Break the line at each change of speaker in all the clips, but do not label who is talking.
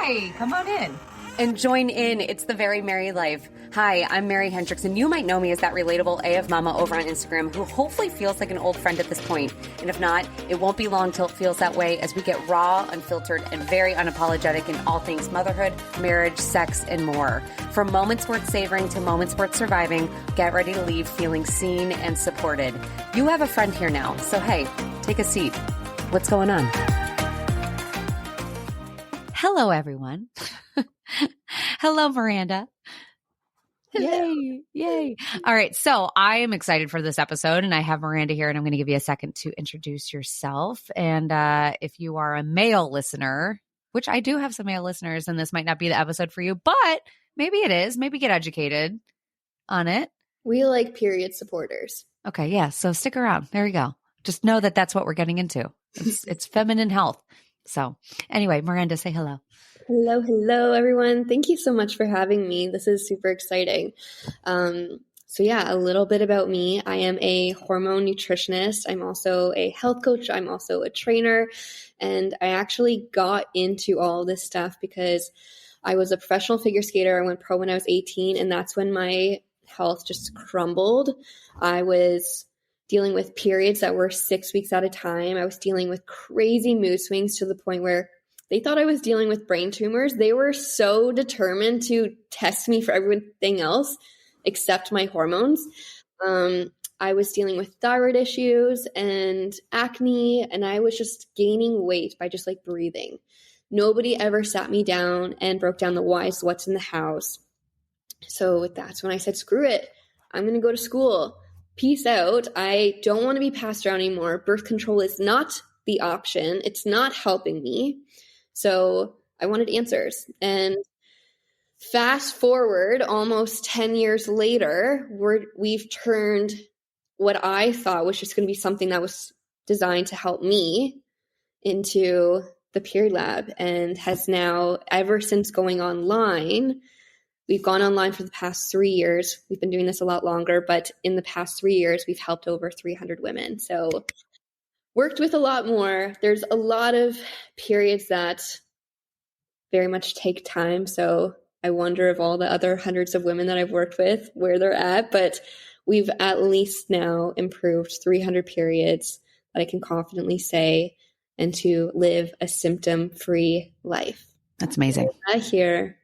Hi, come on in.
And join in. It's the Very Merry Life. Hi, I'm Mary Hendricks, and you might know me as that relatable AF Mama over on Instagram who hopefully feels like an old friend at this point. And if not, it won't be long till it feels that way as we get raw, unfiltered, and very unapologetic in all things motherhood, marriage, sex, and more. From moments worth savoring to moments worth surviving, get ready to leave feeling seen and supported. You have a friend here now, so hey, take a seat. What's going on?
Hello, everyone. Hello, Miranda.
Hello.
Yay. All right. So I am excited for this episode, and I have Miranda here, and I'm going to give you a second to introduce yourself. And if you are a male listener, which I do have some male listeners, and this might not be the episode for you, but maybe it is. Maybe get educated on it.
We like period supporters.
Okay. Yeah. So stick around. There you go. Just know that that's what we're getting into. It's feminine health. So anyway, Miranda, say hello.
Hello, everyone. Thank you so much for having me. This is super exciting. So yeah, a little bit about me. I am a hormone nutritionist. I'm also a health coach. I'm also a trainer. And I actually got into all this stuff because I was a professional figure skater. I went pro when I was 18, and that's when my health just crumbled. I was dealing with periods that were 6 weeks at a time. I was dealing with crazy mood swings to the point where they thought I was dealing with brain tumors. They were so determined to test me for everything else except my hormones. I was dealing with thyroid issues and acne, and I was just gaining weight by just like breathing. Nobody ever sat me down and broke down the whys, what's in the house. So that's when I said, screw it. I'm going to go to school. Peace out. I don't want to be passed around anymore. Birth control is not the option. It's not helping me. So I wanted answers. And fast forward almost 10 years later, we've turned what I thought was just going to be something that was designed to help me into the PeriodLab, and has now, ever since going online, we've gone online for the past 3 years. We've been doing this a lot longer, but in the past 3 years, we've helped over 300 women. So worked with a lot more. There's a lot of periods that very much take time. So I wonder if all the other hundreds of women that I've worked with, where they're at, but we've at least now improved 300 periods that I can confidently say, and to live a symptom-free life.
That's amazing.
I hear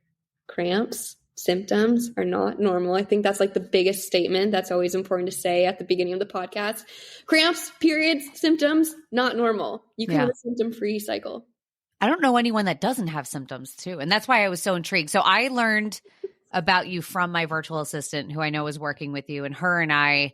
cramps, symptoms are not normal. I think that's like the biggest statement that's always important to say at the beginning of the podcast. Cramps, periods, symptoms, not normal. You can have a symptom-free cycle.
I don't know anyone that doesn't have symptoms too. And that's why I was so intrigued. So I learned about you from my virtual assistant, who I know is working with you, and her and I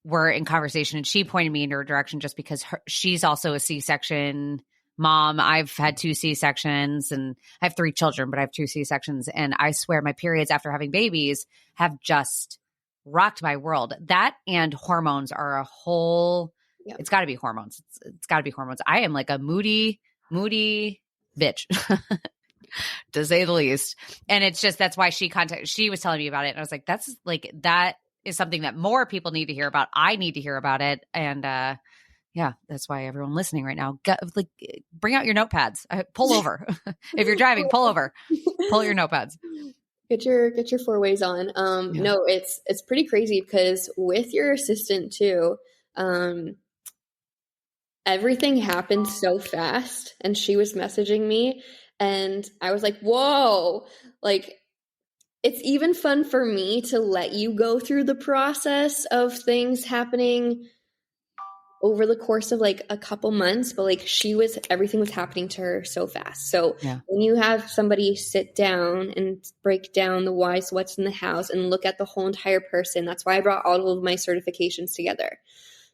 were in conversation, and she pointed me in your direction just because she's also a C-section mom. I've had 2 C-sections, and I have 3 children, but I have 2 C-sections. And I swear my periods after having babies have just rocked my world. That and hormones are a whole, it's got to be hormones. It's got to be hormones. I am like a moody bitch, to say the least. And it's just, that's why she was telling me about it. And I was like, that is something that more people need to hear about. I need to hear about it. And, yeah, that's why everyone listening right now, bring out your notepads. Pull over. If you're driving, pull over. Pull your notepads.
Get your 4 ways on. No, it's pretty crazy because with your assistant too, everything happened so fast, and she was messaging me, and I was like, whoa, like, it's even fun for me to let you go through the process of things happening over the course of like a couple months, but like everything was happening to her so fast. So when you have somebody sit down and break down the whys, what's in the house, and look at the whole entire person, that's why I brought all of my certifications together,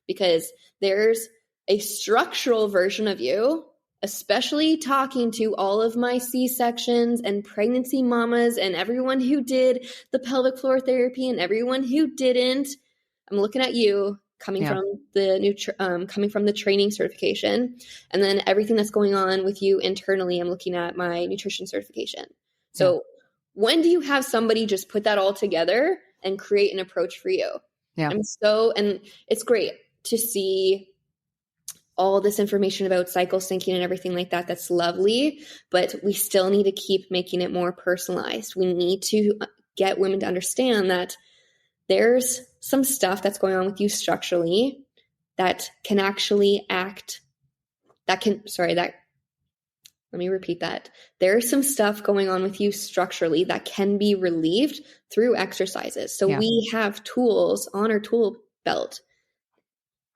because there's a structural version of you, especially talking to all of my C-sections and pregnancy mamas and everyone who did the pelvic floor therapy and everyone who didn't. I'm looking at you coming from the training certification, and then everything that's going on with you internally. I'm looking at my nutrition certification. So when do you have somebody just put that all together and create an approach for you?
Yeah.
And it's great to see all this information about cycle syncing and everything like that. That's lovely, but we still need to keep making it more personalized. We need to get women to understand that there's some stuff that's going on with you structurally that can actually let me repeat that. There's some stuff going on with you structurally that can be relieved through exercises. So we have tools on our tool belt.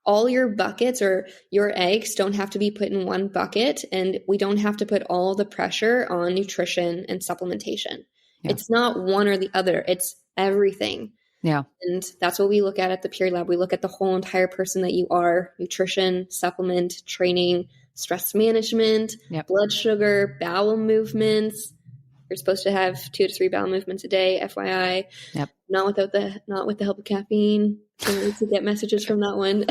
All your buckets or your eggs don't have to be put in one bucket, and we don't have to put all the pressure on nutrition and supplementation. Yeah. It's not one or the other. It's everything.
Yeah.
And that's what we look at the PeriodLab. We look at the whole entire person that you are: nutrition, supplement, training, stress management, blood sugar, bowel movements. You're supposed to have 2 to 3 bowel movements a day, FYI. Yep. Not with the help of caffeine. To get messages from that one.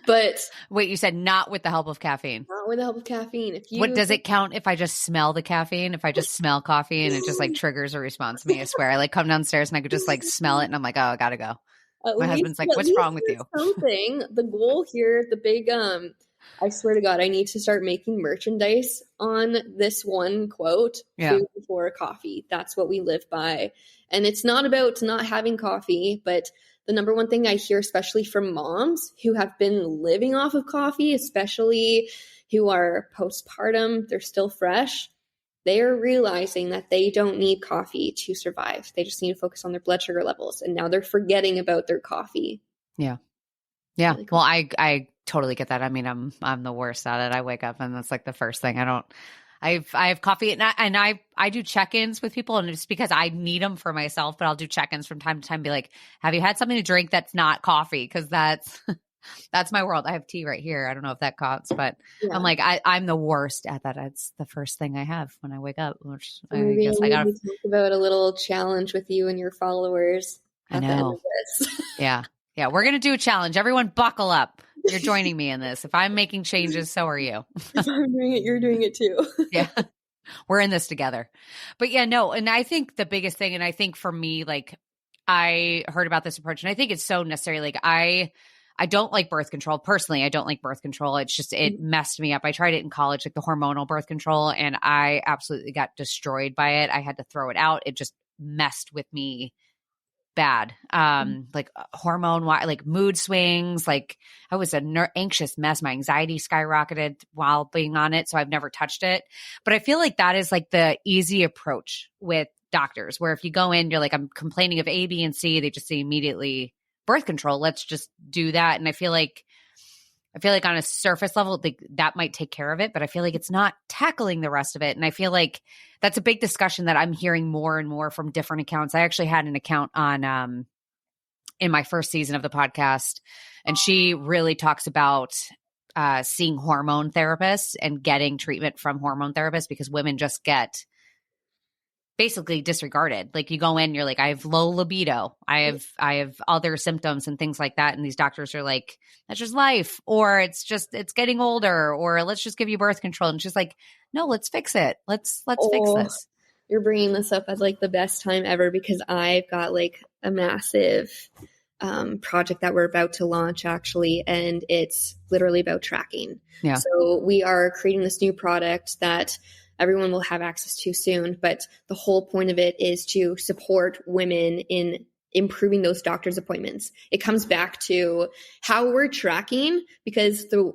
But
wait, you said not with the help of caffeine.
Not with the help of caffeine.
What does it count if I just smell the caffeine? If I just smell coffee and it just like triggers a response to me, I swear. I like come downstairs and I could just like smell it and I'm like, oh, I gotta go. My husband's like, what's wrong with you?
Something. The goal here, the big I swear to God, I need to start making merchandise on this one quote, food before coffee. That's what we live by. And it's not about not having coffee, but the number one thing I hear, especially from moms who have been living off of coffee, especially who are postpartum, they're still fresh, they are realizing that they don't need coffee to survive. They just need to focus on their blood sugar levels. And now they're forgetting about their coffee.
Yeah. Yeah. Really cool. Well, I totally get that. I mean, I'm the worst at it. I wake up and that's like the first thing. I have coffee and I do check-ins with people, and it's because I need them for myself, but I'll do check-ins from time to time, be like, have you had something to drink that's not coffee? Cause that's my world. I have tea right here. I don't know if that counts, but I'm like, I'm the worst at that. It's the first thing I have when I wake up, which I guess I gotta
talk about a little challenge with you and your followers.
I know. Yeah. Yeah. We're going to do a challenge. Everyone buckle up. You're joining me in this. If I'm making changes, so are you.
If I'm doing it, you're doing it too.
Yeah. We're in this together. But yeah, no. And I think the biggest thing, and I think for me, like I heard about this approach and I think it's so necessary. Like I don't like birth control. Personally, I don't like birth control. It's just, it messed me up. I tried it in college, like the hormonal birth control, and I absolutely got destroyed by it. I had to throw it out. It just messed with me bad. Like hormone, like mood swings, like I was an anxious mess. My anxiety skyrocketed while being on it. So I've never touched it, but I feel like that is like the easy approach with doctors, where if you go in, you're like, I'm complaining of A, B, and C. They just say immediately birth control. Let's just do that. And I feel like on a surface level, that might take care of it, but I feel like it's not tackling the rest of it. And I feel like that's a big discussion that I'm hearing more and more from different accounts. I actually had an account on in my first season of the podcast, and she really talks about seeing hormone therapists and getting treatment from hormone therapists, because women just get basically disregarded. Like you go in, you're like, I have low libido. I have other symptoms and things like that. And these doctors are like, that's just life, or it's getting older, or let's just give you birth control. And she's like, no, let's fix it. Let's fix this.
You're bringing this up at like the best time ever, because I've got like a massive project that we're about to launch actually. And it's literally about tracking. Yeah. So we are creating this new product that everyone will have access to soon. But the whole point of it is to support women in improving those doctor's appointments. It comes back to how we're tracking, because the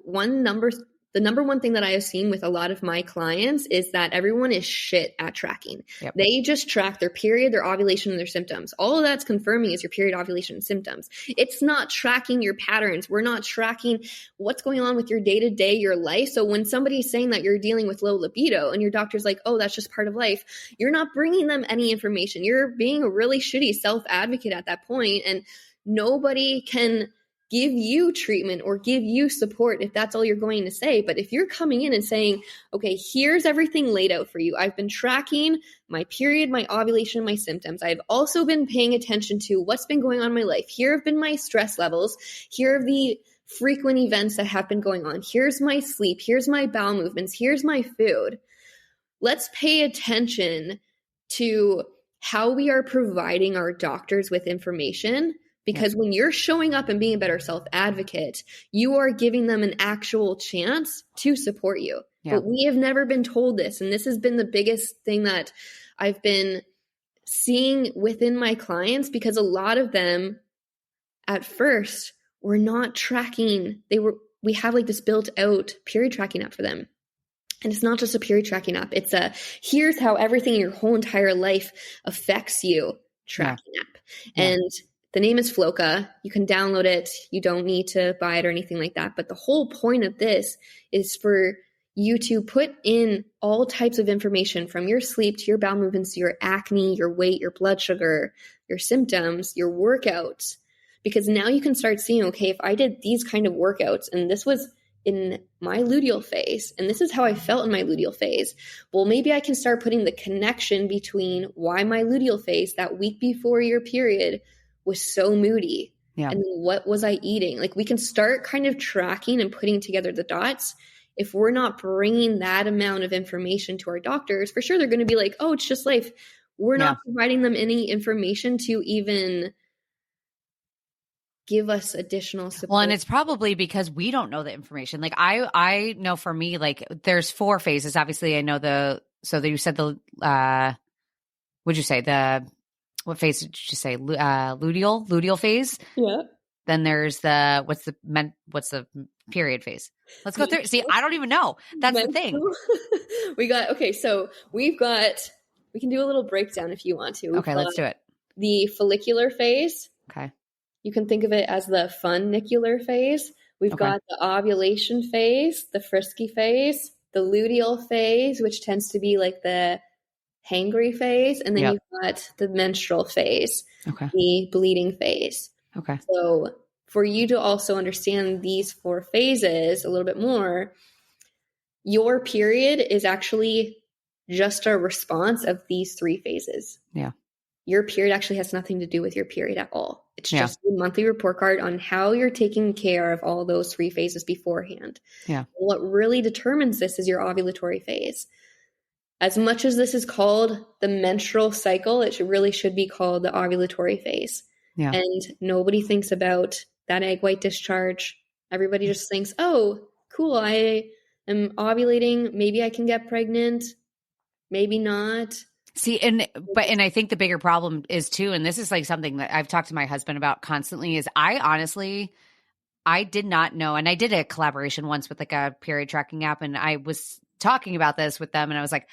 number one thing that I have seen with a lot of my clients is that everyone is shit at tracking. Yep. They just track their period, their ovulation, and their symptoms. All of that's confirming is your period, ovulation, and symptoms. It's not tracking your patterns. We're not tracking what's going on with your day-to-day, your life. So when somebody's saying that you're dealing with low libido and your doctor's like, oh, that's just part of life, you're not bringing them any information. You're being a really shitty self-advocate at that point, and nobody can give you treatment or give you support if that's all you're going to say. But if you're coming in and saying, okay, here's everything laid out for you. I've been tracking my period, my ovulation, my symptoms. I've also been paying attention to what's been going on in my life. Here have been my stress levels. Here are the frequent events that have been going on. Here's my sleep. Here's my bowel movements. Here's my food. Let's pay attention to how we are providing our doctors with information, because when you're showing up and being a better self-advocate, you are giving them an actual chance to support you. But we have never been told this. And this has been the biggest thing that I've been seeing within my clients, because a lot of them at first were not tracking. We have like this built out period tracking app for them. And it's not just a period tracking app. It's here's how everything in your whole entire life affects you tracking app. And the name is Floka. You can download it. You don't need to buy it or anything like that. But the whole point of this is for you to put in all types of information, from your sleep to your bowel movements, to your acne, your weight, your blood sugar, your symptoms, your workouts. Because now you can start seeing, okay, if I did these kind of workouts, and this was in my luteal phase, and this is how I felt in my luteal phase, well, maybe I can start putting the connection between why my luteal phase that week before your period was so moody. And then what was I eating? Like, we can start kind of tracking and putting together the dots. If we're not bringing that amount of information to our doctors, for sure they're going to be like, oh, it's just life. We're not providing them any information to even give us additional support. Well,
and it's probably because we don't know the information. Like I know for me, like there's 4 phases. Obviously I know you said what phase did you say? Luteal phase.
Yeah.
Then there's what's the period phase? Let's go through. See, I don't even know. That's the thing.
We can do a little breakdown if you want to.
Okay, let's do it.
The follicular phase.
Okay.
You can think of it as the funicular phase. We've got the ovulation phase, the frisky phase, the luteal phase, which tends to be like the hangry phase. And then you've got the menstrual phase, the bleeding phase.
Okay.
So for you to also understand these 4 phases a little bit more, your period is actually just a response of these 3 phases.
Yeah.
Your period actually has nothing to do with your period at all. It's just a monthly report card on how you're taking care of all those 3 phases beforehand.
Yeah.
What really determines this is your ovulatory phase. As much as this is called the menstrual cycle, it really should be called the ovulatory phase. Yeah. And nobody thinks about that egg white discharge. Everybody just thinks, oh, cool, I am ovulating. Maybe I can get pregnant. Maybe not.
See, and I think the bigger problem is too, and this is like something that I've talked to my husband about constantly, is I did not know, and I did a collaboration once with like a period tracking app, and I was talking about this with them, and I was like,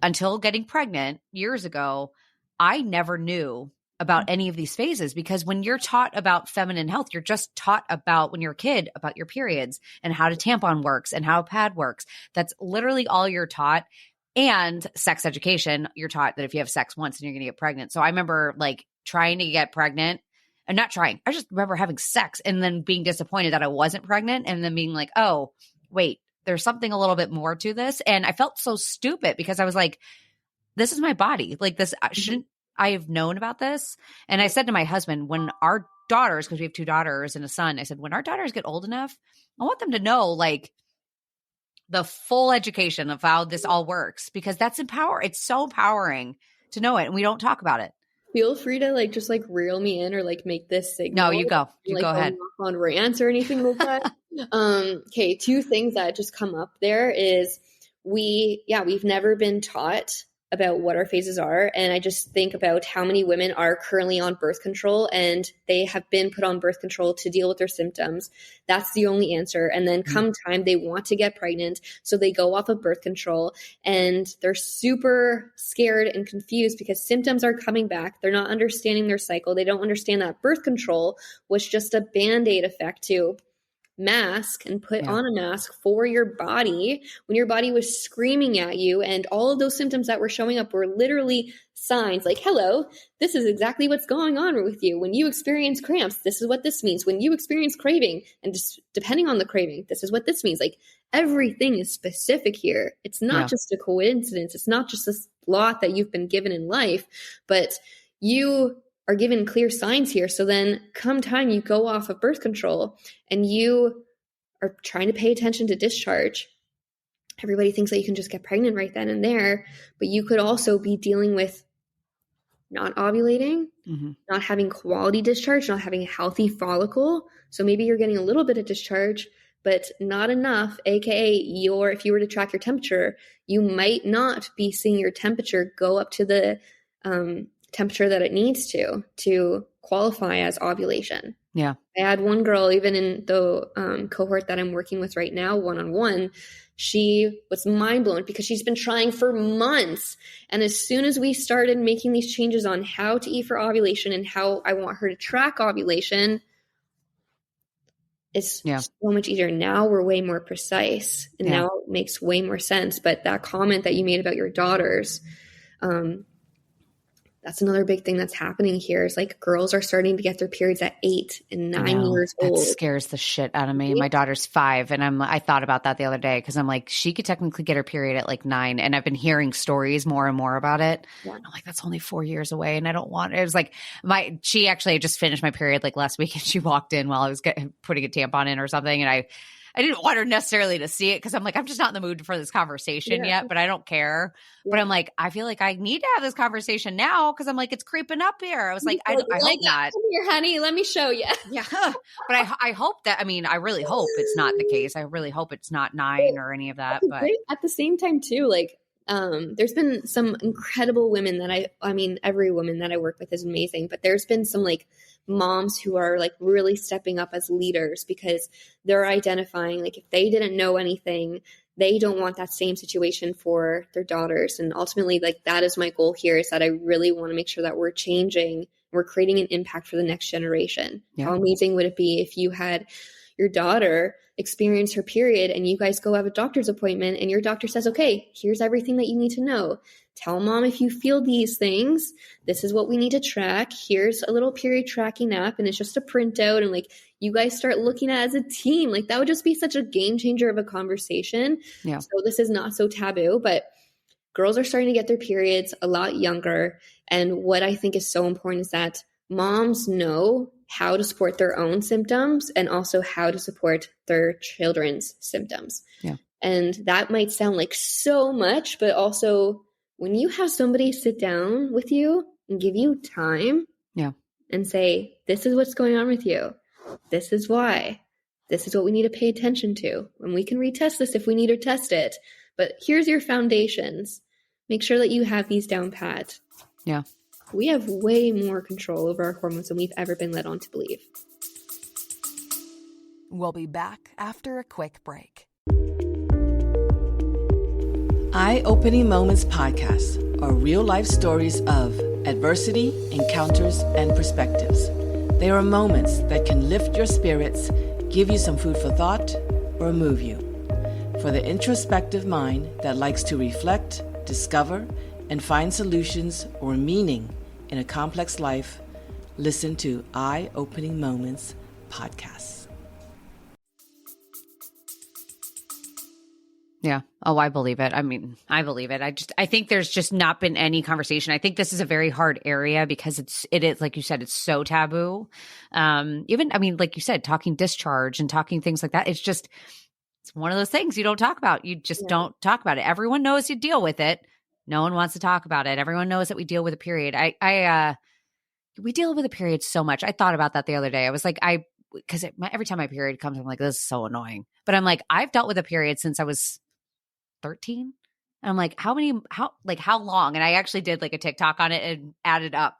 until getting pregnant years ago, I never knew about any of these phases, because when you're taught about feminine health, you're just taught about, when you're a kid, about your periods and how a tampon works and how a pad works. That's literally all you're taught. And sex education, you're taught that if you have sex once, then you're going to get pregnant. So I remember like trying to get pregnant, and not trying. I just remember having sex and then being disappointed that I wasn't pregnant, and then being like, oh, wait, there's something a little bit more to this. And I felt so stupid because I was like, this is my body. Like this, shouldn't I have known about this? And I said to my husband, when our daughters, because we have 2 daughters and a son, I said, when our daughters get old enough, I want them to know like the full education of how this all works, because that's it's so empowering to know it. And we don't talk about it.
Feel free to like, just like reel me in or like make this signal.
No, you go. You go ahead.
On rants or anything like that. Okay. 2 things that just come up there is we've never been taught about what our phases are. And I just think about how many women are currently on birth control, and they have been put on birth control to deal with their symptoms. That's the only answer. And then come time, they want to get pregnant. So they go off of birth control, and they're super scared and confused because symptoms are coming back. They're not understanding their cycle. They don't understand that birth control was just a Band-Aid effect to mask and put on a mask for your body when your body was screaming at you, and all of those symptoms that were showing up were literally signs like, hello, this is exactly what's going on with you. When you experience cramps, this is what this means. When you experience craving, and just depending on the craving, this is what this means. Like, everything is specific here. It's not just a coincidence. It's not just this lot that you've been given in life, but you are given clear signs here. So then come time you go off of birth control and you are trying to pay attention to discharge. Everybody thinks that you can just get pregnant right then and there, but you could also be dealing with not ovulating, not having quality discharge, not having a healthy follicle. So maybe you're getting a little bit of discharge, but not enough, aka if you were to track your temperature, you might not be seeing your temperature go up to the temperature that it needs to qualify as ovulation.
Yeah.
I had one girl, even in the cohort that I'm working with right now, one-on-one, she was mind blown because she's been trying for months. And as soon as we started making these changes on how to eat for ovulation and how I want her to track ovulation, it's so much easier. Now we're way more precise, and now it makes way more sense. But that comment that you made about your daughters, that's another big thing that's happening here is like girls are starting to get their periods at 8 and 9 years old.
That scares the shit out of me. My daughter's 5, and I thought about that the other day because I'm like, she could technically get her period at like 9, and I've been hearing stories more and more about it. Yeah. I'm like, that's only 4 years away, and I don't want it. It was like she actually just finished my period like last week, and she walked in while I was putting a tampon in or something, and I didn't want her necessarily to see it because I'm like, I'm just not in the mood for this conversation yet, but I don't care. Yeah. But I'm like, I feel like I need to have this conversation now because I'm like, it's creeping up here. I was like, I hope not.
Come here, honey. Let me show you.
Yeah. But I hope that, I really hope it's not the case. I really hope it's not 9 or any of that. But
at the same time too, like, there's been some incredible women that every woman that I work with is amazing, but there's been some like moms who are like really stepping up as leaders because they're identifying like if they didn't know anything, they don't want that same situation for their daughters. And ultimately, like that is my goal here, is that I really want to make sure that we're changing, we're creating an impact for the next generation. Yeah. How amazing would it be if you had your daughter experience her period and you guys go have a doctor's appointment and your doctor says, okay, here's everything that you need to know. Tell mom if you feel these things, this is what we need to track. Here's a little period tracking app, and it's just a printout, and like you guys start looking at it as a team. Like that would just be such a game changer of a conversation. Yeah. So this is not so taboo, but girls are starting to get their periods a lot younger. And what I think is so important is that moms know how to support their own symptoms and also how to support their children's symptoms. Yeah. And that might sound like so much, but also when you have somebody sit down with you and give you time and say, this is what's going on with you. This is why. This is what we need to pay attention to. And we can retest this if we need to test it. But here's your foundations. Make sure that you have these down pat. Yeah. We have way more control over our hormones than we've ever been led on to believe.
We'll be back after a quick break. Eye-Opening Moments podcasts are real-life stories of adversity, encounters, and perspectives. They are moments that can lift your spirits, give you some food for thought, or move you. For the introspective mind that likes to reflect, discover, and find solutions or meaning in a complex life, listen to Eye-Opening Moments podcasts.
Yeah. Oh, I believe it. I believe it. I think there's just not been any conversation. I think this is a very hard area because it is, like you said, it's so taboo. Like you said, talking discharge and talking things like that. It's one of those things you don't talk about. You just don't talk about it. Everyone knows you deal with it. No one wants to talk about it. Everyone knows that we deal with a period. We deal with a period so much. I thought about that the other day. I was like, because every time my period comes, I'm like, this is so annoying. But I'm like, I've dealt with a period since I was 13. And I'm like, how long? And I actually did like a TikTok on it and added up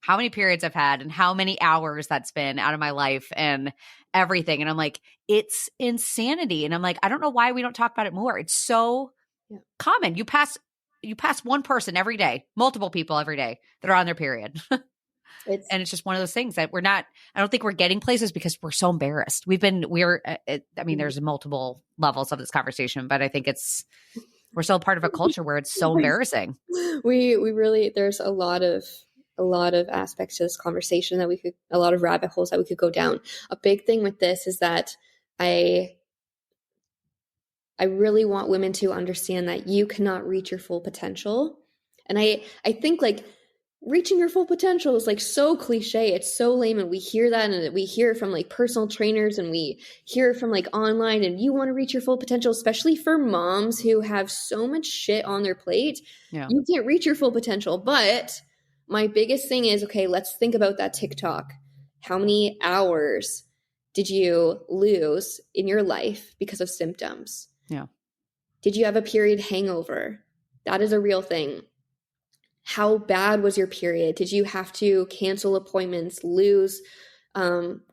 how many periods I've had and how many hours that's been out of my life and everything. And I'm like, it's insanity. And I'm like, I don't know why we don't talk about it more. It's so common. You pass one person every day, multiple people every day that are on their period. And it's just one of those things that I don't think we're getting places because we're so embarrassed. There's multiple levels of this conversation, but I think we're still part of a culture where it's so embarrassing.
We really, there's a lot of aspects to this conversation a lot of rabbit holes that we could go down. A big thing with this is that I really want women to understand that you cannot reach your full potential. And I think like reaching your full potential is like so cliche. It's so lame. And we hear that, and we hear it from like personal trainers, and we hear it from like online, and you want to reach your full potential, especially for moms who have so much shit on their plate. Yeah. You can't reach your full potential, but my biggest thing is, okay, let's think about that TikTok. How many hours did you lose in your life because of symptoms?
Yeah.
Did you have a period hangover? That is a real thing. How bad was your period? Did you have to cancel appointments, lose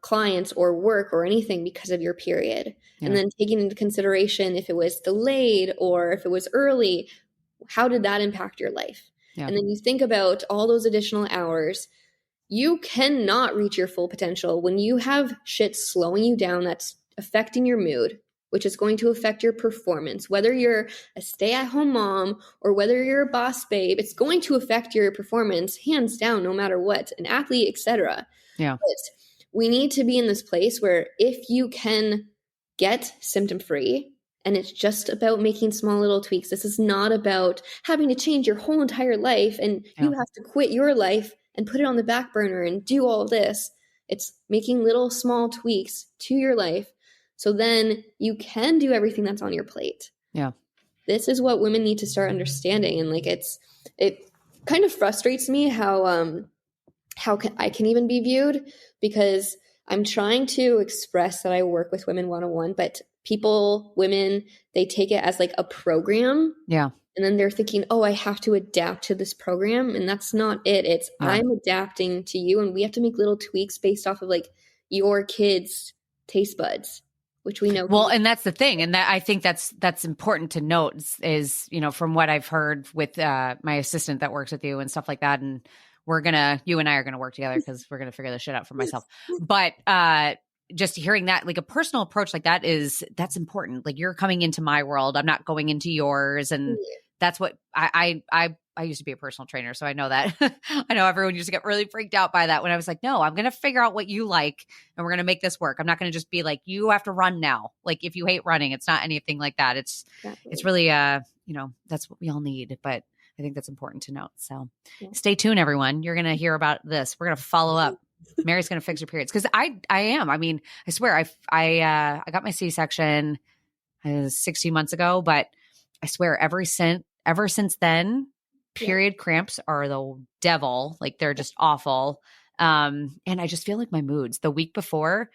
clients or work or anything because of your period?
Yeah.
And then taking into consideration if it was delayed or if it was early, how did that impact your life?
Yeah.
And then you think about all those additional hours. You cannot reach your full potential when you have shit slowing you down that's affecting your mood, which is going to affect your performance. Whether you're a stay-at-home mom or whether you're a boss babe, it's going to affect your performance hands down, no matter what, an athlete, etc.
Yeah.
But we need to be in this place where if you can get symptom-free, and it's just about making small little tweaks. This is not about having to change your whole entire life and you have to quit your life and put it on the back burner and do all this. It's making little small tweaks to your life so then you can do everything that's on your plate.
Yeah.
This is what women need to start understanding. And like it kind of frustrates me how I can even be viewed, because I'm trying to express that I work with women one-on-one, but women, they take it as like a program.
Yeah.
And then they're thinking, oh, I have to adapt to this program. And that's not it. It's I'm adapting to you. And we have to make little tweaks based off of like your kids' taste buds, which we know.
Well, and that's the thing. And that I think that's important to note is, you know, from what I've heard with my assistant that works with you and stuff like that. And you and I are going to work together because we're going to figure this shit out for myself. But just hearing that, like a personal approach like that's important. Like you're coming into my world. I'm not going into yours. And that's what I used to be a personal trainer. So I know that. I know everyone used to get really freaked out by that when I was like, no, I'm going to figure out what you like and we're going to make this work. I'm not going to just be like, you have to run now. Like if you hate running, it's not anything like that. It's really, you know, that's what we all need. But I think that's important to note. So stay tuned, everyone. You're going to hear about this. We're going to follow up. Mary's going to fix your periods. Cause I am. I mean, I swear I got my C-section 16 months ago, but I swear ever since then, period cramps are the devil. Like they're just awful. And I just feel like my moods the week before,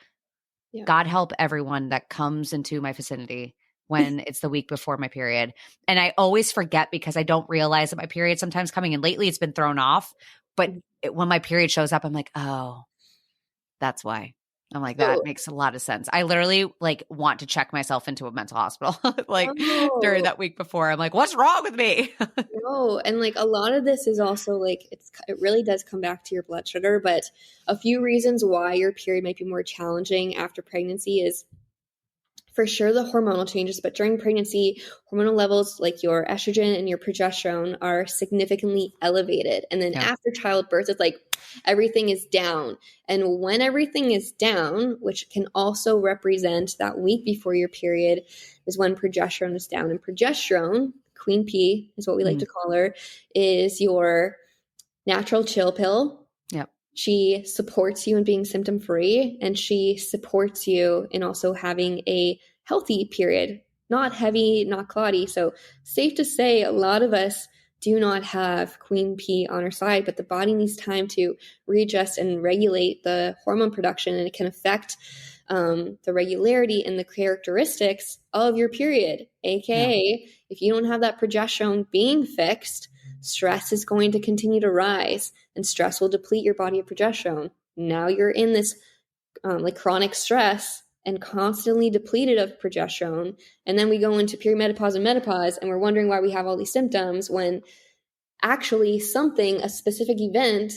God help everyone that comes into my vicinity when it's the week before my period. And I always forget because I don't realize that my period sometimes coming in lately, it's been thrown off. But when my period shows up, I'm like, oh, that's why. I'm like, that makes a lot of sense. I literally like want to check myself into a mental hospital during that week before. I'm like, what's wrong with me?
No. And like a lot of this is also like, it really does come back to your blood sugar, but a few reasons why your period might be more challenging after pregnancy is for sure the hormonal changes, but during pregnancy, hormonal levels like your estrogen and your progesterone are significantly elevated. And then after childbirth, it's like everything is down. And when everything is down, which can also represent that week before your period, is when progesterone is down. And progesterone, Queen P is what we like to call her, is your natural chill pill.
Yep.
She supports you in being symptom free, and she supports you in also having a healthy period, not heavy, not clotty. So safe to say a lot of us do not have Queen P on our side, but the body needs time to readjust and regulate the hormone production, and it can affect the regularity and the characteristics of your period. AKA, if you don't have that progesterone being fixed, stress is going to continue to rise, and stress will deplete your body of progesterone. Now you're in this like chronic stress and constantly depleted of progesterone. And then we go into perimenopause and menopause, and we're wondering why we have all these symptoms when actually a specific event,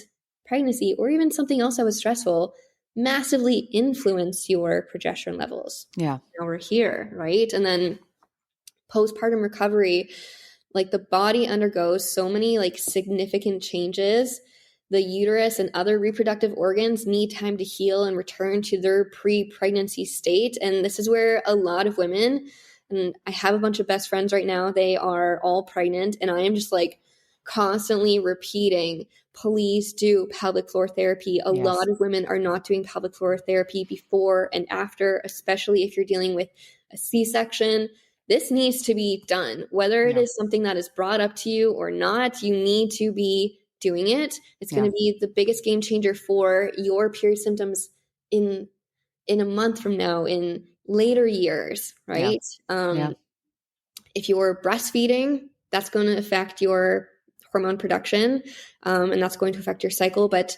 pregnancy, or even something else that was stressful, massively influence your progesterone levels.
Yeah.
Now we're here, right? And then postpartum recovery, like the body undergoes so many like significant changes. The uterus and other reproductive organs need time to heal and return to their pre-pregnancy state. And this is where a lot of women, and I have a bunch of best friends right now, they are all pregnant, and I am just like constantly repeating, please do pelvic floor therapy. A lot of women are not doing pelvic floor therapy before and after, especially if you're dealing with a C-section. This needs to be done. Whether it is something that is brought up to you or not, you need to be doing it, it's
Yeah.
going to be the biggest game changer for your period symptoms in a month from now, in later years, right?
Yeah.
If you're breastfeeding, that's going to affect your hormone production, and that's going to affect your cycle, but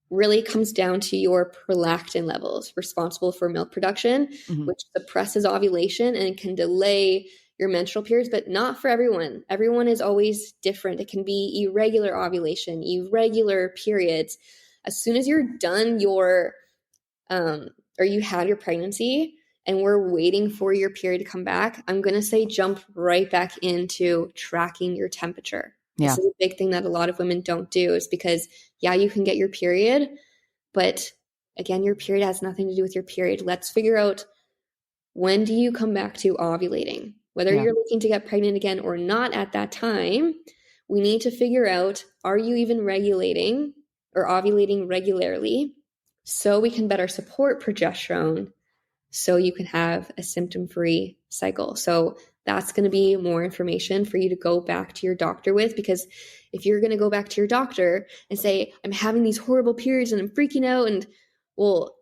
really comes down to your prolactin levels, responsible for milk production, which suppresses ovulation and can delay your menstrual periods, but not for everyone. Everyone is always different. It can be irregular ovulation, irregular periods. As soon as you're done your, or you had your pregnancy and we're waiting for your period to come back, I'm going to say jump right back into tracking your temperature.
Yeah.
This is a big thing that a lot of women don't do, is because, yeah, you can get your period, but again, your period has nothing to do with your period. Let's figure out, when do you come back to ovulating? Whether you're looking to get pregnant again or not at that time, we need to figure out, are you even regulating or ovulating regularly, so we can better support progesterone, so you can have a symptom-free cycle. So that's going to be more information for you to go back to your doctor with, because if you're going to go back to your doctor and say, I'm having these horrible periods and I'm freaking out, and well,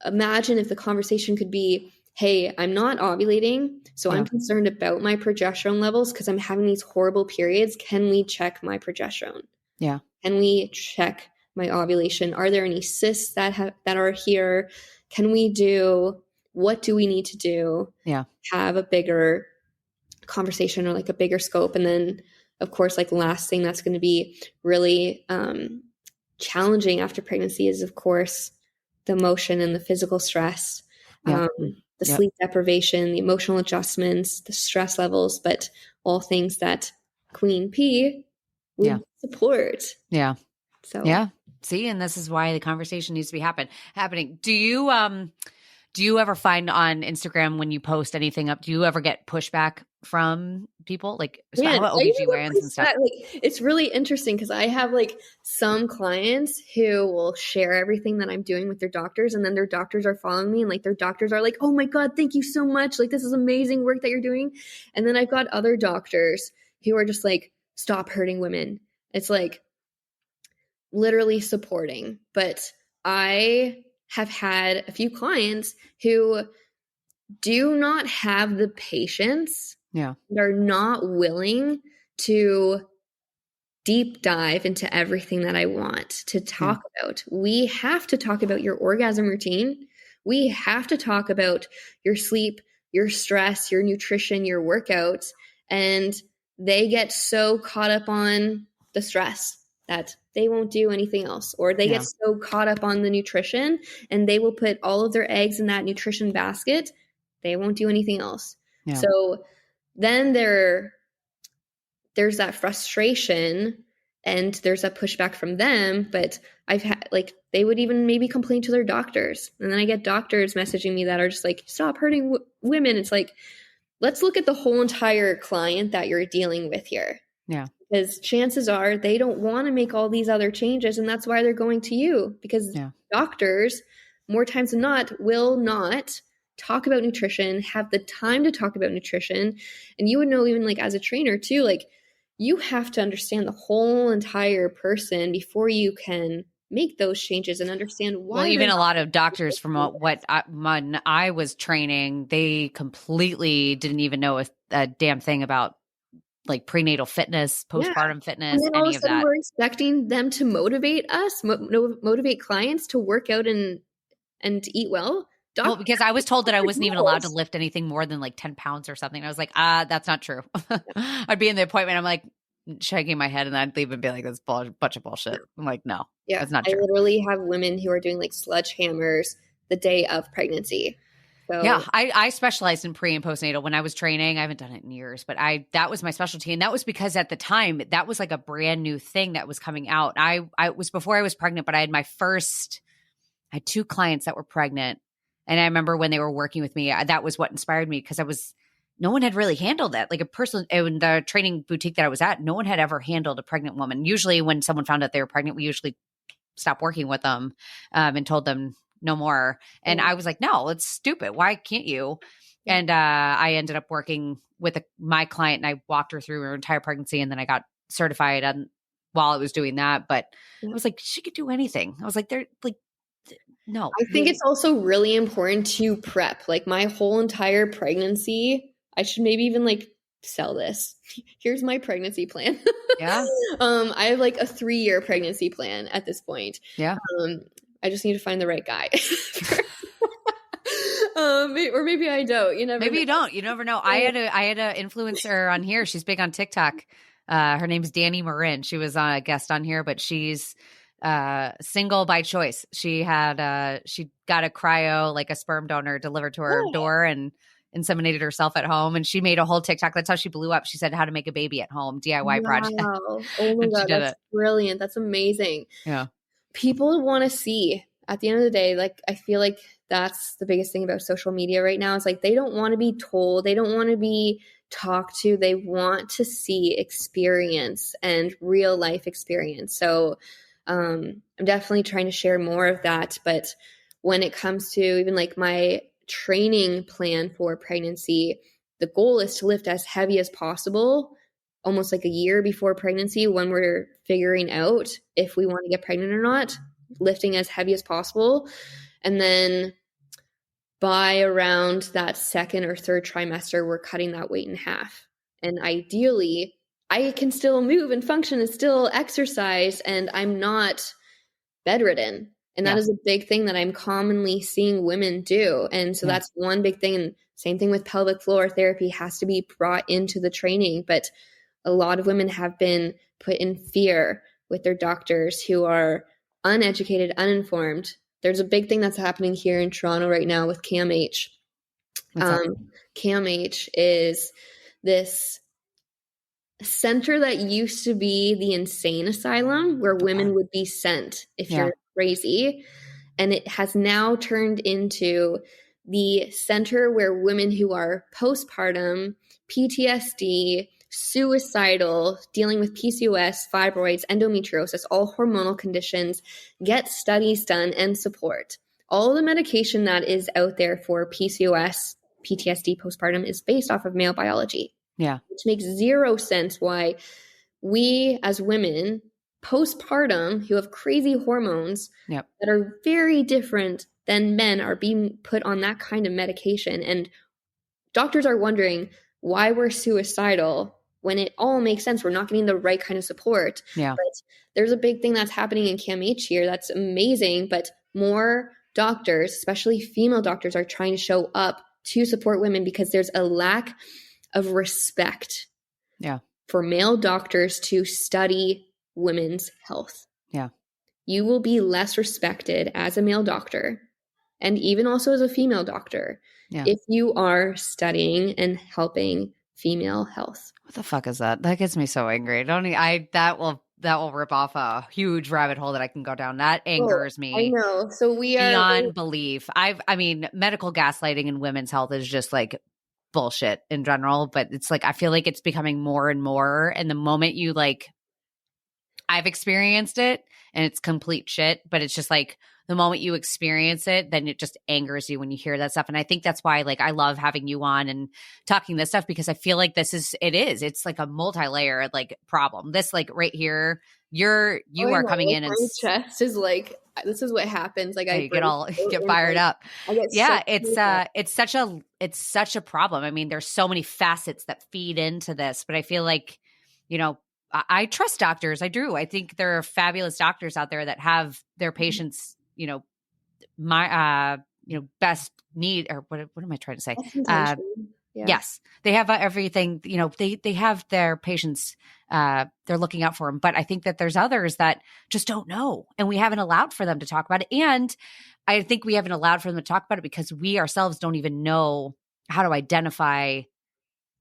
imagine if the conversation could be, hey, I'm not ovulating, so I'm concerned about my progesterone levels because I'm having these horrible periods. Can we check my progesterone?
Yeah.
Can we check my ovulation? Are there any cysts that are here? Can we do, what do we need to do?
Yeah.
Have a bigger conversation, or like a bigger scope. And then, of course, like last thing that's going to be really challenging after pregnancy is, of course, the emotion and the physical stress, the sleep deprivation, the emotional adjustments, the stress levels, but all things that Queen P would support.
Yeah.
So
yeah. See, and this is why the conversation needs to be happening. Do you ever find on Instagram, when you post anything up, do you ever get pushback from people? Like, how about OBGYNs and stuff?
Like, it's really interesting because I have like some clients who will share everything that I'm doing with their doctors, and then their doctors are following me, and like their doctors are like, oh my God, thank you so much. Like, this is amazing work that you're doing. And then I've got other doctors who are just like, stop hurting women. It's like literally supporting. But I have had a few clients who do not have the patience, they're not willing to deep dive into everything that I want to talk about. We have to talk about your orgasm routine. We have to talk about your sleep, your stress, your nutrition, your workouts. And they get so caught up on the stress that they won't do anything else, or they get so caught up on the nutrition and they will put all of their eggs in that nutrition basket. They won't do anything else.
Yeah.
So then there's that frustration and there's that pushback from them. But I've had, like, they would even maybe complain to their doctors. And then I get doctors messaging me that are just like, stop hurting women. It's like, let's look at the whole entire client that you're dealing with here.
Yeah.
Because chances are they don't want to make all these other changes. And that's why they're going to you, because doctors, more times than not, will not talk about nutrition, have the time to talk about nutrition. And you would know, even like as a trainer too, like you have to understand the whole entire person before you can make those changes and understand why.
Well, even a lot of doctors from when I was training, they completely didn't even know a damn thing about like prenatal fitness, postpartum fitness,
and then
any of that.
We're expecting them to motivate us, motivate clients to work out and eat well.
Well, because I was told that I wasn't even allowed to lift anything more than like 10 pounds or something. I was like, that's not true. I'd be in the appointment. I'm like shaking my head, and I'd leave and be like, that's a bunch of bullshit. I'm like, no, that's not true.
I literally have women who are doing like sledgehammers the day of pregnancy. So,
yeah, I specialized in pre and postnatal when I was training. I haven't done it in years, but that was my specialty. And that was because at the time that was like a brand new thing that was coming out. I was before I was pregnant, but I had 2 clients that were pregnant. And I remember when they were working with me, that was what inspired me, because no one had really handled that. Like a person in the training boutique that I was at, no one had ever handled a pregnant woman. Usually when someone found out they were pregnant, we usually stopped working with them and told them no more. And I was like, no, it's stupid. Why can't you? And I ended up working with my client, and I walked her through her entire pregnancy. And then I got certified while I was doing that. But
Yeah.
I was like, she could do anything. I was like, they're like, no.
I think it's also really important to prep. Like my whole entire pregnancy, I should maybe even like sell this. Here's my pregnancy plan.
Yeah.
I have like a 3-year pregnancy plan at this point.
Yeah.
I just need to find the right guy. Or maybe I don't. You never
Maybe
know.
you don't. You never know. I had a influencer on here. She's big on TikTok. Her name's Danny Marin. She was a guest on here, but she's single by choice. She got a cryo, like a sperm donor, delivered to her door and inseminated herself at home. And she made a whole TikTok. That's how she blew up. She said how to make a baby at home, DIY project.
Oh my God, that's brilliant. That's amazing.
Yeah.
People want to see at the end of the day, like, I feel like that's the biggest thing about social media right now. Is like, they don't want to be told, they don't want to be talked to, they want to see experience and real life experience. So I'm definitely trying to share more of that. But when it comes to even like my training plan for pregnancy, the goal is to lift as heavy as possible, almost like a year before pregnancy, when we're figuring out if we want to get pregnant or not, lifting as heavy as possible. And then by around that 2nd or 3rd trimester, we're cutting that weight in half. And ideally, I can still move and function and still exercise, and I'm not bedridden. And that is a big thing that I'm commonly seeing women do. And so that's one big thing. And same thing with pelvic floor therapy has to be brought into the training. But a lot of women have been put in fear with their doctors who are uneducated, uninformed. There's a big thing that's happening here in Toronto right now with CAMH. CAMH is this center that used to be the insane asylum where women would be sent if you're crazy. And it has now turned into the center where women who are postpartum, PTSD, suicidal, dealing with PCOS, fibroids, endometriosis, all hormonal conditions, get studies done and support. All the medication that is out there for PCOS, PTSD, postpartum is based off of male biology.
Yeah.
Which makes zero sense why we as women postpartum who have crazy hormones that are very different than men are being put on that kind of medication. And doctors are wondering why we're suicidal when it all makes sense. We're not getting the right kind of support.
Yeah.
But there's a big thing that's happening in CAMH here. That's amazing. But more doctors, especially female doctors, are trying to show up to support women because there's a lack of respect for male doctors to study women's health.
Yeah.
You will be less respected as a male doctor and even also as a female doctor if you are studying and helping female health.
What the fuck is that? That gets me so angry. That will rip off a huge rabbit hole that I can go down. That angers me.
I know. So we are
beyond belief. I mean, medical gaslighting in women's health is just like bullshit in general, but it's like, I feel like it's becoming more and more. And the moment you like, I've experienced it and it's complete shit, but it's just like the moment you experience it, then it just angers you when you hear that stuff. And I think that's why like I love having you on and talking this stuff, because I feel like it's like a multi-layer like problem. This like right here, you are coming in and
my chest is like, this is what happens. Like I
get fired up.
It's
such a problem. I mean, there's so many facets that feed into this, but I feel like, you know, I trust doctors. I do. I think there are fabulous doctors out there that have their patients, you know, best need, or what am I trying to say? Yes, they have everything, you know, they have their patients, they're looking out for them. But I think that there's others that just don't know, and we haven't allowed for them to talk about it. And I think we haven't allowed for them to talk about it because we ourselves don't even know how to identify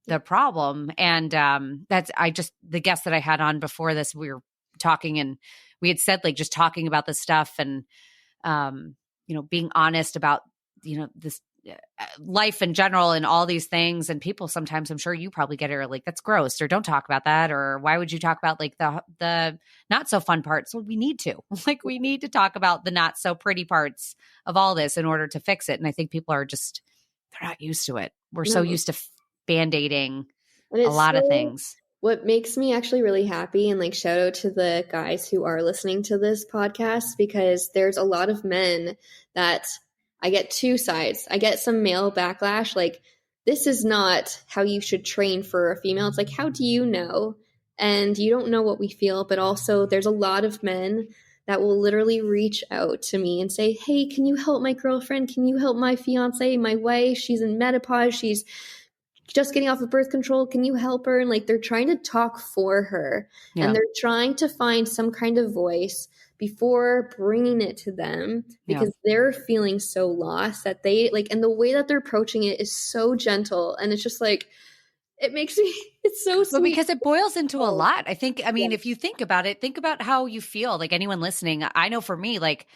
the problem. And the guest that I had on before this, we were talking and we had said like just talking about this stuff and, you know, being honest about, you know, this life in general and all these things. And people sometimes, I'm sure you probably get it, are like, that's gross, or don't talk about that, or why would you talk about like the not so fun parts? Well, we need to like, we need to talk about the not so pretty parts of all this in order to fix it. And I think people are they're not used to it. We're so used to band-aiding a lot of things.
What makes me actually really happy, and like shout out to the guys who are listening to this podcast, because there's a lot of men that I get two sides. I get some male backlash, like, this is not how you should train for a female. It's like, how do you know? And you don't know what we feel. But also there's a lot of men that will literally reach out to me and say, hey, can you help my girlfriend? Can you help my fiance, my wife? She's in menopause. She's just getting off of birth control. Can you help her? And like, they're trying to talk for her, and they're trying to find some kind of voice before bringing it to them, because they're feeling so lost that they like, and the way that they're approaching it is so gentle. And it's just like, it makes me, it's so sweet.
Well, because it boils into a lot. I think, I mean, if you think about it, think about how you feel, like anyone listening. I know for me, like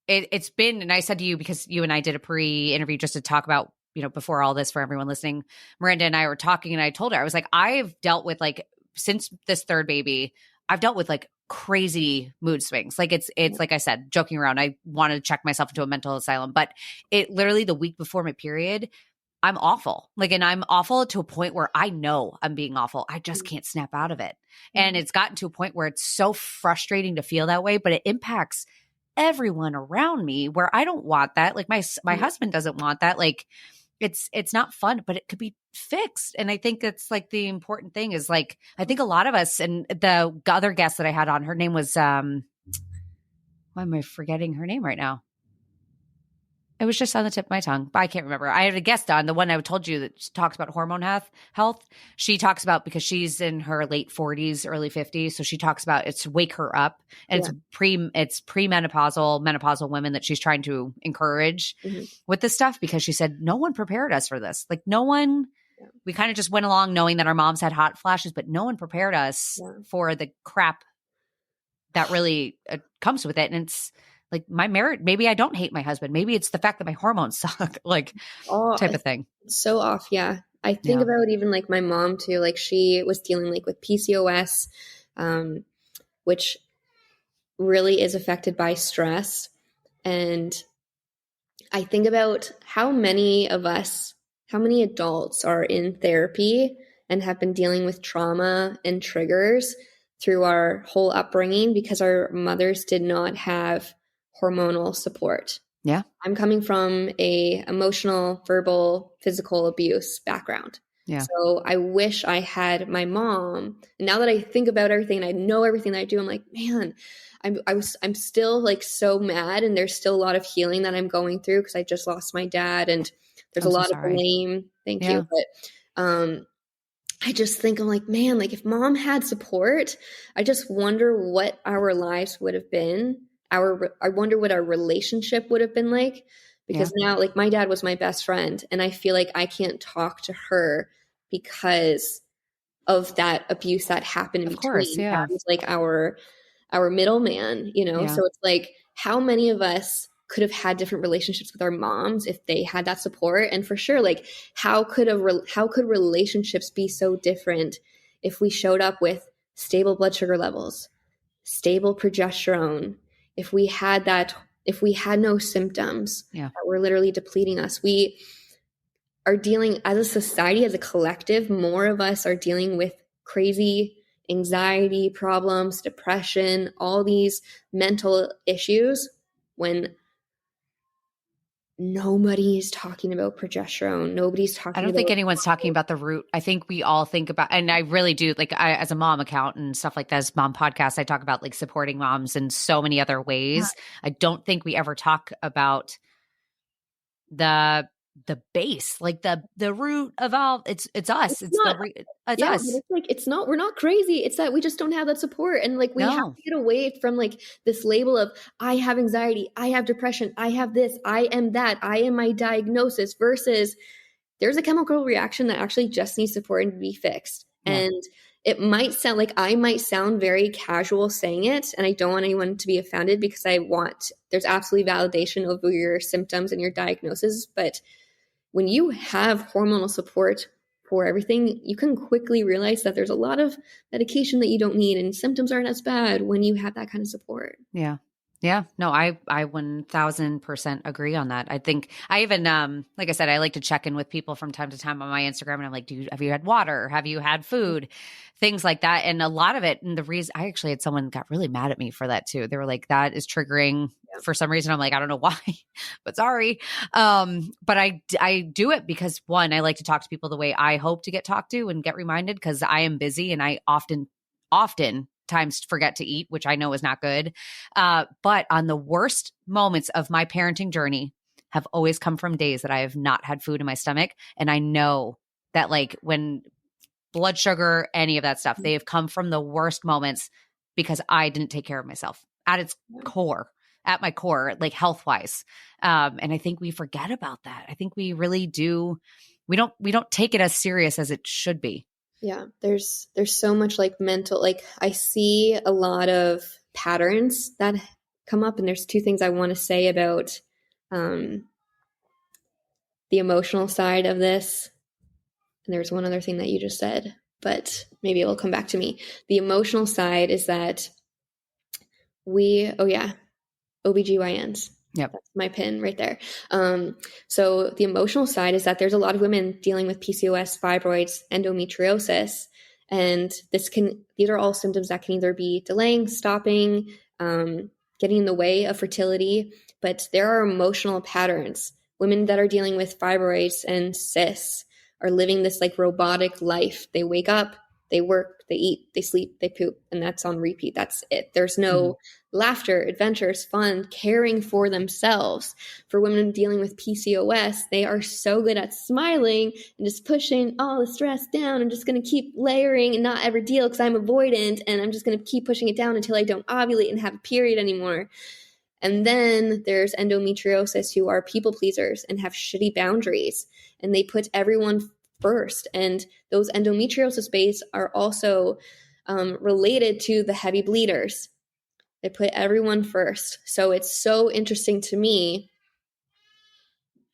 it's been, and I said to you, because you and I did a pre-interview just to talk about, you know, before all this, for everyone listening, Miranda and I were talking, and I told her, I was like, I've dealt with, like, since this third baby, I've dealt with like crazy mood swings. Like it's like I said, joking around, I wanted to check myself into a mental asylum, but it literally the week before my period, I'm awful. Like, and I'm awful to a point where I know I'm being awful. I just can't snap out of it. And it's gotten to a point where it's so frustrating to feel that way, but it impacts everyone around me, where I don't want that. Like my husband doesn't want that. Like it's not fun, but it could be fixed. And I think it's like the important thing is, like, I think a lot of us, and the other guest that I had on, her name was, why am I forgetting her name right now? It was just on the tip of my tongue, but I can't remember. I had a guest on, the one I told you, that talks about hormone health. She talks about, because she's in her late 40s, early 50s. So she talks about it's wake her up, and it's premenopausal, menopausal women that she's trying to encourage with this stuff, because she said, no one prepared us for this. Like no one, we kind of just went along knowing that our moms had hot flashes, but no one prepared us for the crap that really comes with it. And it's, like my marriage, maybe I don't hate my husband. Maybe it's the fact that my hormones suck, like type of thing.
So off. Yeah. I think about even like my mom too, like she was dealing like with PCOS, which really is affected by stress. And I think about how many of us, how many adults are in therapy and have been dealing with trauma and triggers through our whole upbringing, because our mothers did not have hormonal support.
Yeah.
I'm coming from a emotional, verbal, physical abuse background.
Yeah.
So I wish I had my mom. And now that I think about everything and I know everything that I do, I'm like, man, I'm still like so mad, and there's still a lot of healing that I'm going through, because I just lost my dad, and there's a lot of blame. Thank you. But I just think, I'm like, man, like if mom had support, I just wonder what our lives would have been. I wonder what our relationship would have been like, because now, like, my dad was my best friend, and I feel like I can't talk to her because of that abuse that happened in between.
Course,
That was like our middleman, you know? So it's like, how many of us could have had different relationships with our moms if they had that support? And for sure, like, how could relationships be so different if we showed up with stable blood sugar levels, stable progesterone, if we had no symptoms that were literally depleting us? We are dealing, as a society, as a collective, more of us are dealing with crazy anxiety problems, depression, all these mental issues, when nobody's talking about progesterone. Nobody's talking.
I don't think anyone's talking about the root. I think we all think about, and I really do, like as a mom account and stuff like that, as mom podcast, I talk about like supporting moms in so many other ways. I don't think we ever talk about the base, like the root of all. It's us. It's us.
It's like, we're not crazy. It's that we just don't have that support. And like, we have to get away from like this label of, I have anxiety, I have depression, I have this, I am that, I am my diagnosis, versus there's a chemical reaction that actually just needs support and to be fixed. And it might sound like, I might sound very casual saying it, and I don't want anyone to be offended, because there's absolutely validation over your symptoms and your diagnosis. But when you have hormonal support for everything, you can quickly realize that there's a lot of medication that you don't need, and symptoms aren't as bad when you have that kind of support.
Yeah. Yeah, no, I 1000% agree on that. I think I even, like I said, I like to check in with people from time to time on my Instagram, and I'm like, have you had water? Have you had food? Things like that. And a lot of it, and the reason I actually had someone got really mad at me for that too. They were like, that is triggering for some reason. I'm like, I don't know why, but sorry. But I do it because one, I like to talk to people the way I hope to get talked to and get reminded, because I am busy and I often times forget to eat, which I know is not good. But on the worst moments of my parenting journey have always come from days that I have not had food in my stomach. And I know that, like, when blood sugar, any of that stuff, they have come from the worst moments because I didn't take care of myself at my core, like health wise. And I think we forget about that. I think we really do. We don't take it as serious as it should be.
Yeah, there's so much like mental, like I see a lot of patterns that come up, and there's two things I want to say about the emotional side of this. And there's one other thing that you just said, but maybe it will come back to me. The emotional side is that OBGYNs.
Yep.
That's my pin right there. So the emotional side is that there's a lot of women dealing with PCOS, fibroids, endometriosis. And these are all symptoms that can either be delaying, stopping, getting in the way of fertility, but there are emotional patterns. Women that are dealing with fibroids and cysts are living this like robotic life. They wake up, they work, they eat, they sleep, they poop, and that's on repeat. That's it. There's no laughter, adventures, fun, caring for themselves. For women dealing with PCOS, they are so good at smiling and just pushing all the stress down. I'm just going to keep layering and not ever deal because I'm avoidant, and I'm just going to keep pushing it down until I don't ovulate and have a period anymore. And then there's endometriosis, who are people pleasers and have shitty boundaries, and they put everyone first. And those endometriosis bases are also related to the heavy bleeders. They put everyone first. So it's so interesting to me.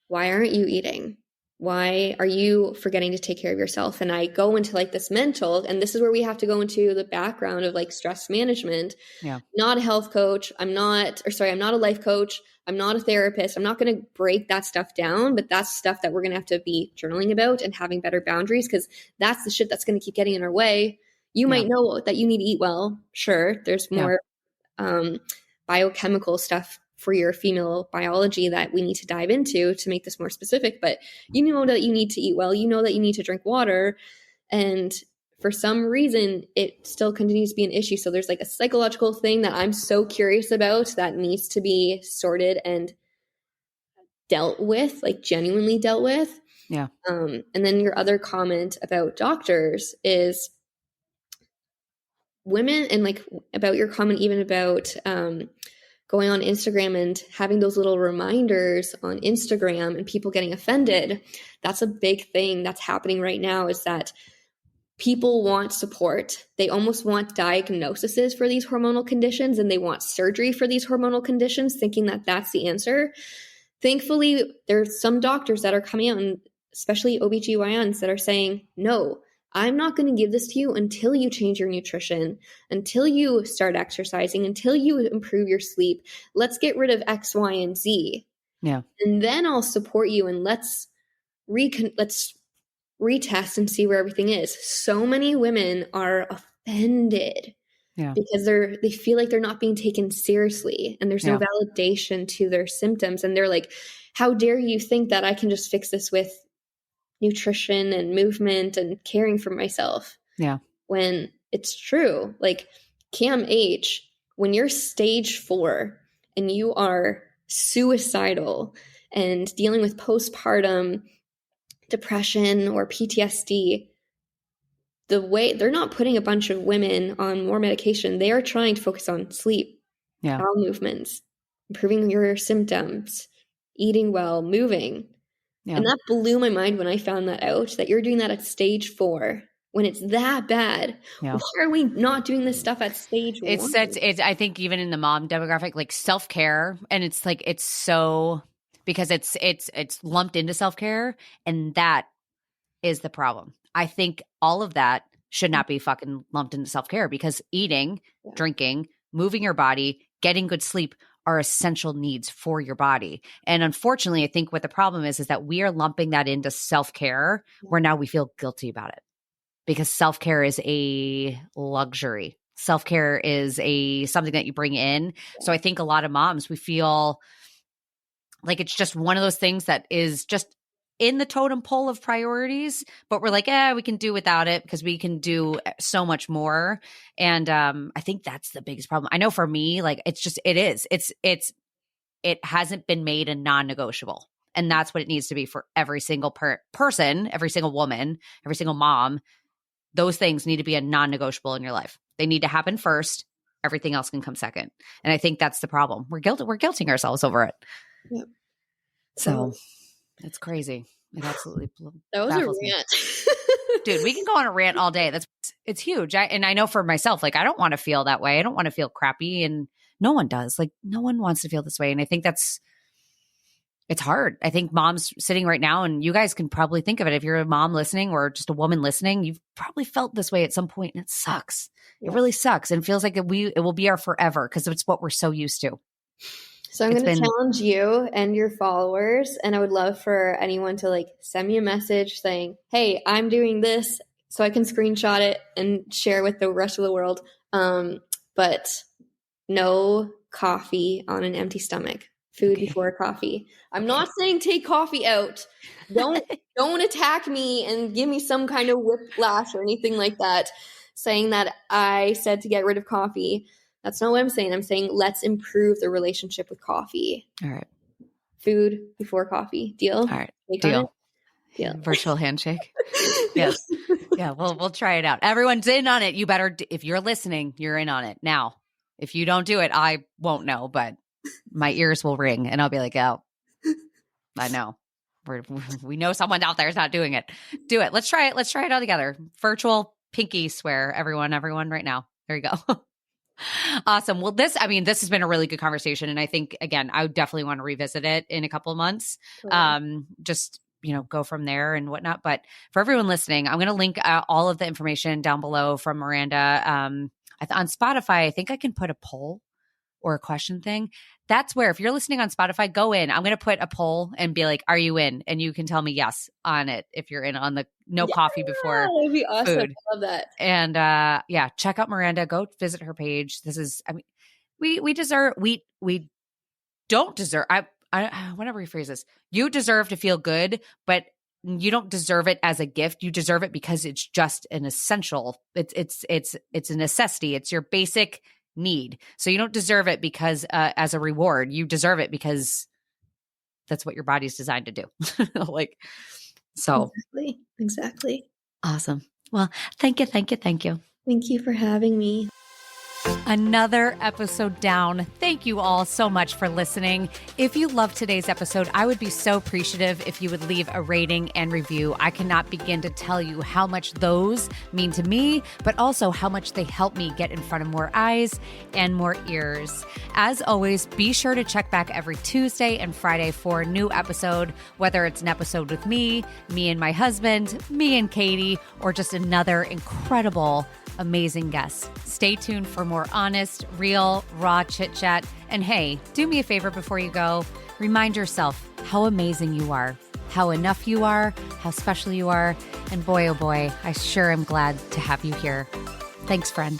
Why aren't you eating? Why are you forgetting to take care of yourself? And I go into like this mental, and this is where we have to go into the background of like stress management.
Yeah.
Not a health coach. I'm not a life coach. I'm not a therapist. I'm not going to break that stuff down, but that's stuff that we're going to have to be journaling about and having better boundaries, because that's the shit that's going to keep getting in our way. You might know that you need to eat well. Sure. There's more biochemical stuff for your female biology that we need to dive into to make this more specific, but you know that you need to eat well, you know that you need to drink water, and for some reason it still continues to be an issue. So there's like a psychological thing that I'm so curious about that needs to be sorted and dealt with, like genuinely dealt with.
Yeah.
And then your other comment about doctors is women, and like about your comment even about going on Instagram and having those little reminders on Instagram and people getting offended. That's a big thing that's happening right now, is that people want support. They almost want diagnoses for these hormonal conditions, and they want surgery for these hormonal conditions, thinking that that's the answer. Thankfully, there's some doctors that are coming out, and especially OBGYNs, that are saying, no, I'm not going to give this to you until you change your nutrition, until you start exercising, until you improve your sleep. Let's get rid of X, Y, and Z.
Yeah.
And then I'll support you, and let's retest and see where everything is. So many women are offended because they feel like they're not being taken seriously, and there's no validation to their symptoms. And they're like, how dare you think that I can just fix this with nutrition and movement and caring for myself?
Yeah.
When it's true, like CAMH, when you're stage 4 and you are suicidal and dealing with postpartum depression or PTSD, the way they're not putting a bunch of women on more medication, they are trying to focus on sleep, bowel movements, improving your symptoms, eating well, moving. Yeah. And that blew my mind when I found that out, that you're doing that at stage 4 when it's that bad. Yeah. Why are we not doing this stuff at stage 1?
It's I think even in the mom demographic, like self-care, and it's like, it's so, because it's lumped into self-care, and that is the problem. I think all of that should not be fucking lumped into self-care, because eating, drinking, moving your body, getting good sleep are essential needs for your body. And unfortunately, I think what the problem is that we are lumping that into self-care where now we feel guilty about it because self-care is a luxury. Self-care is something that you bring in. So I think a lot of moms, we feel like it's just one of those things that is just in the totem pole of priorities, but we're like, we can do without it because we can do so much more. And I think that's the biggest problem. I know for me, like it hasn't been made a non-negotiable. And that's what it needs to be for every single person, every single woman, every single mom. Those things need to be a non-negotiable in your life. They need to happen first. Everything else can come second. And I think that's the problem. We're guilting ourselves over it.
Yep.
So it's crazy. It absolutely
that was a rant.
Dude, we can go on a rant all day. It's huge. And I know for myself, like I don't want to feel that way. I don't want to feel crappy, and no one does. Like no one wants to feel this way. And I think it's hard. I think moms sitting right now, and you guys can probably think of it. If you're a mom listening or just a woman listening, you've probably felt this way at some point, and it sucks. Yeah. It really sucks. And feels like it will be our forever because it's what we're so used to.
So I'm going to challenge you and your followers, and I would love for anyone to like send me a message saying, hey, I'm doing this, so I can screenshot it and share with the rest of the world. But no coffee on an empty stomach. Food before coffee. I'm not saying take coffee out. Don't attack me and give me some kind of whiplash or anything like that, saying that I said to get rid of coffee. That's not what I'm saying. I'm saying let's improve the relationship with coffee.
All right.
Food before coffee. Deal?
All right. Deal. Virtual handshake. Yes. Yeah, we'll try it out. Everyone's in on it. You better, if you're listening, you're in on it. Now, if you don't do it, I won't know, but my ears will ring and I'll be like, oh, I know. We know someone out there is not doing it. Do it. Let's try it. Let's try it all together. Virtual pinky swear, everyone right now. There you go. Awesome. Well, this has been a really good conversation. And I think, again, I would definitely want to revisit it in a couple of months. Just, go from there and whatnot. But for everyone listening, I'm going to link all of the information down below from Miranda. On Spotify, I think I can put a poll or a question thing. That's where, if you're listening on Spotify, go in. I'm going to put a poll and be like, are you in? And you can tell me yes on it if you're in on the no coffee before
that would be awesome.
Food.
I love that.
And check out Miranda. Go visit her page. We don't deserve, I want to rephrase this. You deserve to feel good, but you don't deserve it as a gift. You deserve it because it's just an essential. It's a necessity. It's your basic need. So you don't deserve it because as a reward. You deserve it because that's what your body's designed to do.
Exactly.
Awesome. Well, thank you.
Thank you for having me.
Another episode down. Thank you all so much for listening. If you loved today's episode, I would be so appreciative if you would leave a rating and review. I cannot begin to tell you how much those mean to me, but also how much they help me get in front of more eyes and more ears. As always, be sure to check back every Tuesday and Friday for a new episode, whether it's an episode with me and my husband, me and Katie, or just another incredible, amazing guest. Stay tuned for more honest, real, raw chit chat. And hey, do me a favor before you go. Remind yourself how amazing you are, how enough you are, how special you are. And boy, oh boy, I sure am glad to have you here. Thanks, friend.